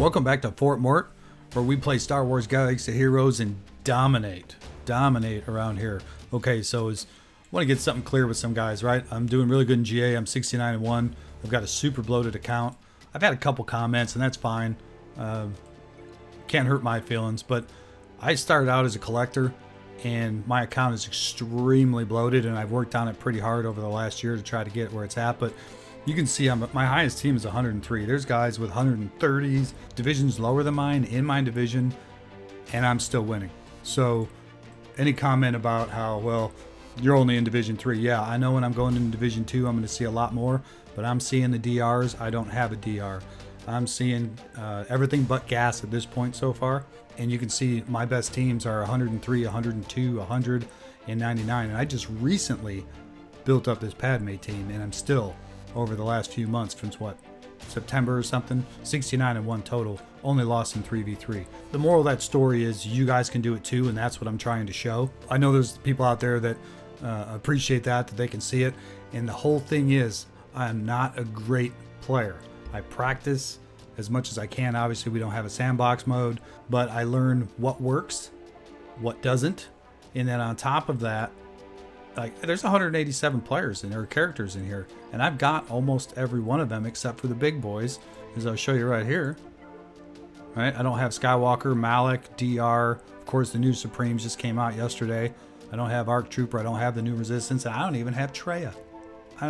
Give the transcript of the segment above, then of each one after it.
Welcome back to Fort Mort, where we play Star Wars Galaxy of Heroes and dominate around here. Okay, so I want to get something clear with some guys, right? I'm doing really good in GA. I'm 69-1. I've got a super bloated account. I've had a couple comments, and that's fine. Can't hurt my feelings, but I started out as a collector, and my account is extremely bloated, and I've worked on it pretty hard over the last year to try to get where it's at, but you can see my highest team is 103. There's guys with 130s, divisions lower than mine in my division, and I'm still winning. So any comment about how, well, you're only in Division 3. Yeah, I know when I'm going into Division 2, I'm going to see a lot more, but I'm seeing the DRs. I don't have a DR. I'm seeing everything but gas at this point so far. And you can see my best teams are 103, 102, 100, and 99. And I just recently built up this Padme team, and I'm still, over the last few months, since what, September or something, 69-1 total, only lost in 3v3. The moral of that story is you guys can do it too, and that's what I'm trying to show. I know there's people out there that appreciate that they can see it, and the whole thing is I'm not a great player. I practice as much as I can. Obviously we don't have a sandbox mode, but I learn what works, what doesn't, and then on top of that, like, there's 187 players and there are characters in here, and I've got almost every one of them except for the big boys, as I'll show you right here. Right, I don't have Skywalker, Malik, DR. Of course, the new Supremes just came out yesterday. I don't have Arc Trooper. I don't have the new Resistance, and I don't even have Traya. I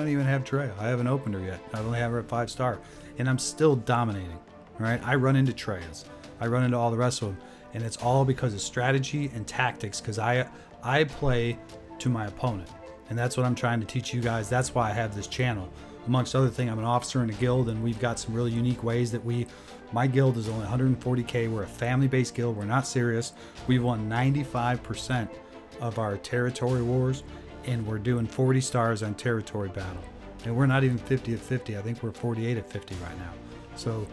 haven't opened her yet. I only have her at 5-star, and I'm still dominating. Right, I run into Trayas. I run into all the rest of them, and it's all because of strategy and tactics. Because I play to my opponent, and that's what I'm trying to teach you guys. That's why I have this channel. Amongst other things, I'm an officer in a guild, and we've got some really unique ways that my guild is only 140k. We're a family-based guild. We're not serious. We've won 95% of our territory wars, and we're doing 40 stars on territory battle, and we're not even 50 of 50. I think we're 48 of 50 right now. So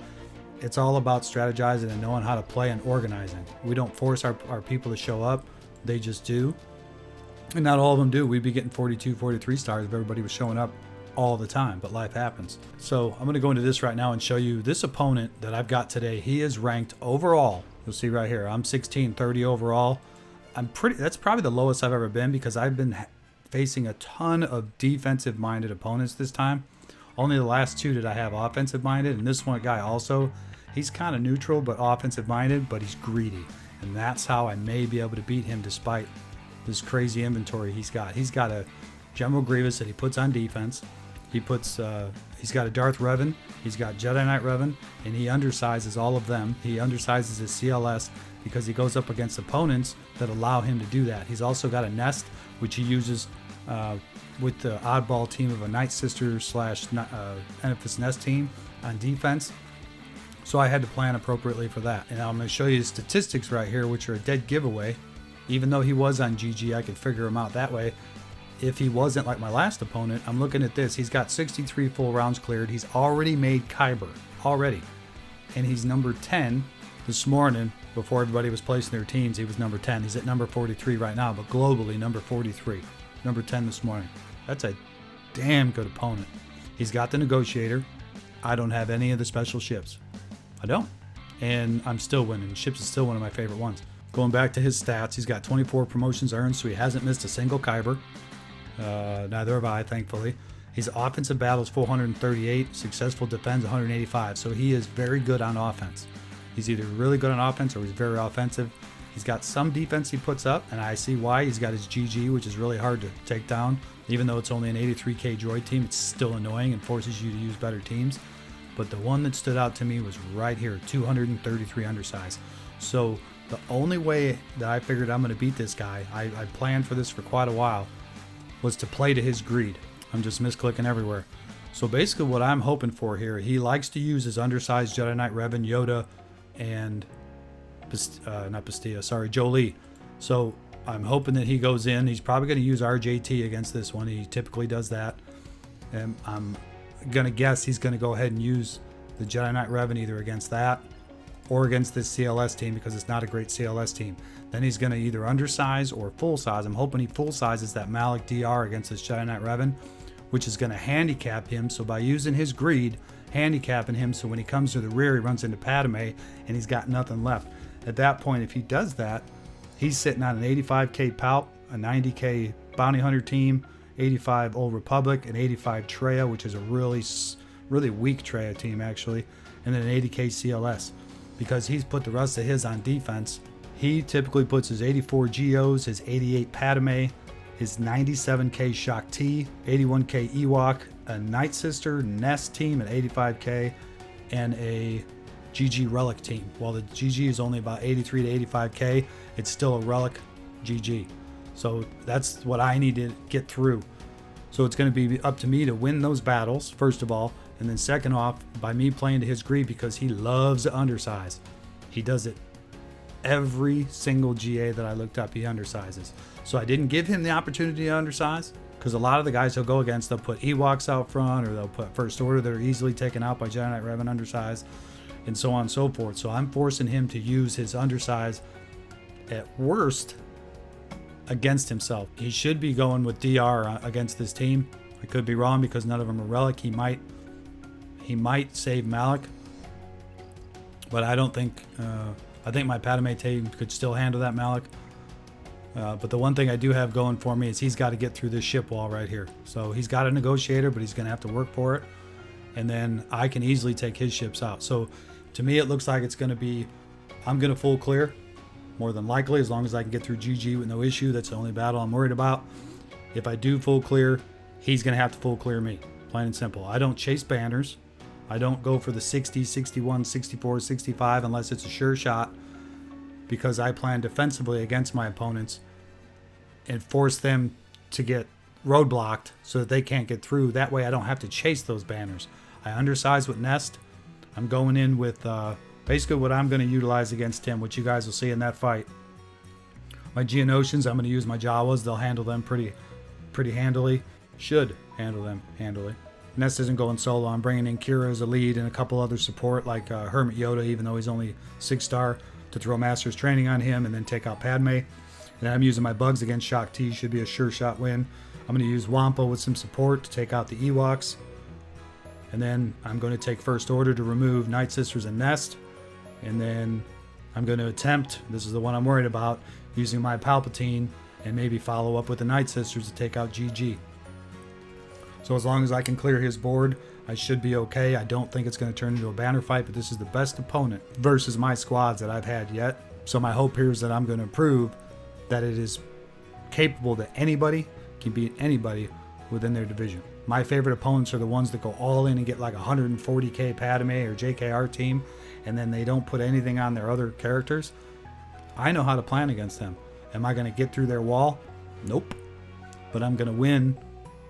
it's all about strategizing and knowing how to play and organizing. We don't force our people to show up. They just do. And not all of them do. We'd be getting 42, 43 stars if everybody was showing up all the time, but life happens. So I'm going to go into this right now and show you this opponent that I've got today. He is ranked overall. You'll see right here. I'm 1630 overall. That's probably the lowest I've ever been, because I've been facing a ton of defensive-minded opponents this time. Only the last two did I have offensive-minded, and this one guy also, he's kind of neutral but offensive-minded, but he's greedy. And that's how I may be able to beat him despite this crazy inventory he's got. He's got a General Grievous that he puts on defense. He's got a Darth Revan. He's got Jedi Knight Revan, and he undersizes all of them. He undersizes his CLS because he goes up against opponents that allow him to do that. He's also got a Nest, which he uses with the oddball team of a Night Sister / Enfys Nest team on defense. So I had to plan appropriately for that. And I'm going to show you the statistics right here, which are a dead giveaway. Even though he was on GG, I could figure him out that way. If he wasn't like my last opponent, I'm looking at this. He's got 63 full rounds cleared. He's already made Kyber. Already. And he's number 10 this morning. Before everybody was placing their teams, he was number 10. He's at number 43 right now, but globally, number 43. Number 10 this morning. That's a damn good opponent. He's got the Negotiator. I don't have any of the special ships. I don't. And I'm still winning. Ships is still one of my favorite ones. Going back to his stats, he's got 24 promotions earned, so he hasn't missed a single Kyber. Neither have I, thankfully. His offensive battles 438, successful defense 185, so he is very good on offense. He's either really good on offense or he's very offensive. He's got some defense he puts up, and I see why. He's got his GG, which is really hard to take down. Even though it's only an 83k droid team, it's still annoying and forces you to use better teams. But the one that stood out to me was right here, 233 undersize. So the only way that I figured I'm going to beat this guy, I planned for this for quite a while, was to play to his greed. I'm just misclicking everywhere. So basically what I'm hoping for here, he likes to use his undersized Jedi Knight Revan, Yoda, and Jolie. So I'm hoping that he goes in. He's probably going to use RJT against this one. He typically does that. And I'm going to guess he's going to go ahead and use the Jedi Knight Revan either against that or against this CLS team, because it's not a great CLS team. Then he's going to either undersize or full size. I'm hoping he full sizes that Malik DR against this Jedi Knight Revan, which is going to handicap him. So by using his greed, handicapping him, so when he comes to the rear, he runs into Padme and he's got nothing left. At that point, if he does that, he's sitting on an 85k Palp, a 90k Bounty Hunter team, 85 Old Republic, an 85 Treya, which is a really weak Treya team actually, and then an 80k CLS. Because he's put the rest of his on defense, he typically puts his 84 Geos, his 88 Padme, his 97k Shock T, 81k Ewok, a Night Sister Nest team at 85k, and a GG Relic team. While the GG is only about 83 to 85k, it's still a Relic GG. So that's what I need to get through. So it's going to be up to me to win those battles, first of all, and then second off, by me playing to his greed, because he loves to undersize. He does it every single GA that I looked up, he undersizes. So I didn't give him the opportunity to undersize, because a lot of the guys he'll go against, they'll put Ewoks out front, or they'll put First Order that are easily taken out by Jedi Knight Revan undersize, and so on and so forth. So I'm forcing him to use his undersize at worst against himself. He should be going with DR against this team. I could be wrong because none of them are Relic. He might save Malak, but I don't think. I think my Padme team could still handle that Malak. But the one thing I do have going for me is he's got to get through this ship wall right here. So he's got a negotiator, but he's going to have to work for it. And then I can easily take his ships out. So to me, it looks like it's going to be, I'm going to full clear, more than likely, as long as I can get through GG with no issue. That's the only battle I'm worried about. If I do full clear, he's going to have to full clear me. Plain and simple. I don't chase banners. I don't go for the 60, 61, 64, 65 unless it's a sure shot, because I plan defensively against my opponents and force them to get roadblocked so that they can't get through. That way I don't have to chase those banners. I undersize with Nest. I'm going in with basically what I'm going to utilize against him, which you guys will see in that fight. My Geonosians, I'm going to use my Jawas. They'll handle them pretty handily. Should handle them handily. Nest isn't going solo. I'm bringing in Kira as a lead and a couple other support like Hermit Yoda, even though he's only 6-star, to throw Master's Training on him and then take out Padme. And I'm using my bugs against Shock T. Should be a sure shot win. I'm going to use Wampa with some support to take out the Ewoks. And then I'm going to take First Order to remove Night Sisters and Nest. And then I'm going to attempt, this is the one I'm worried about, using my Palpatine and maybe follow up with the Night Sisters to take out GG. So as long as I can clear his board, I should be okay. I don't think it's going to turn into a banner fight, but this is the best opponent versus my squads that I've had yet. So my hope here is that I'm going to prove that it is capable that anybody can beat anybody within their division. My favorite opponents are the ones that go all in and get like 140k Padme or JKR team, and then they don't put anything on their other characters. I know how to plan against them. Am I going to get through their wall? Nope. But I'm going to win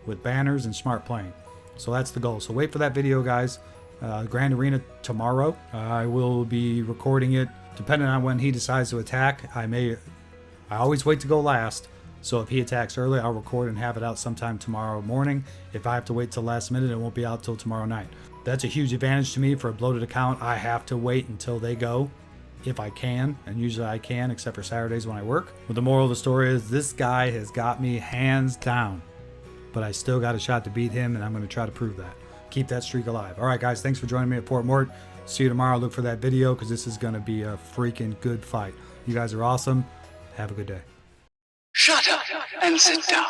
with banners and smart playing. So that's the goal. So wait for that video, guys. Grand Arena tomorrow. I will be recording it depending on when he decides to attack. I always wait to go last. So if he attacks early, I'll record and have it out sometime tomorrow morning. If I have to wait till last minute, it won't be out till tomorrow night. That's a huge advantage to me for a bloated account. I have to wait until they go, if I can, and usually I can, except for Saturdays when I work. But the moral of the story is this guy has got me hands down, but I still got a shot to beat him, and I'm going to try to prove that. Keep that streak alive. All right, guys, thanks for joining me at Port Mort. See you tomorrow. Look for that video because this is going to be a freaking good fight. You guys are awesome. Have a good day. Shut up and sit down.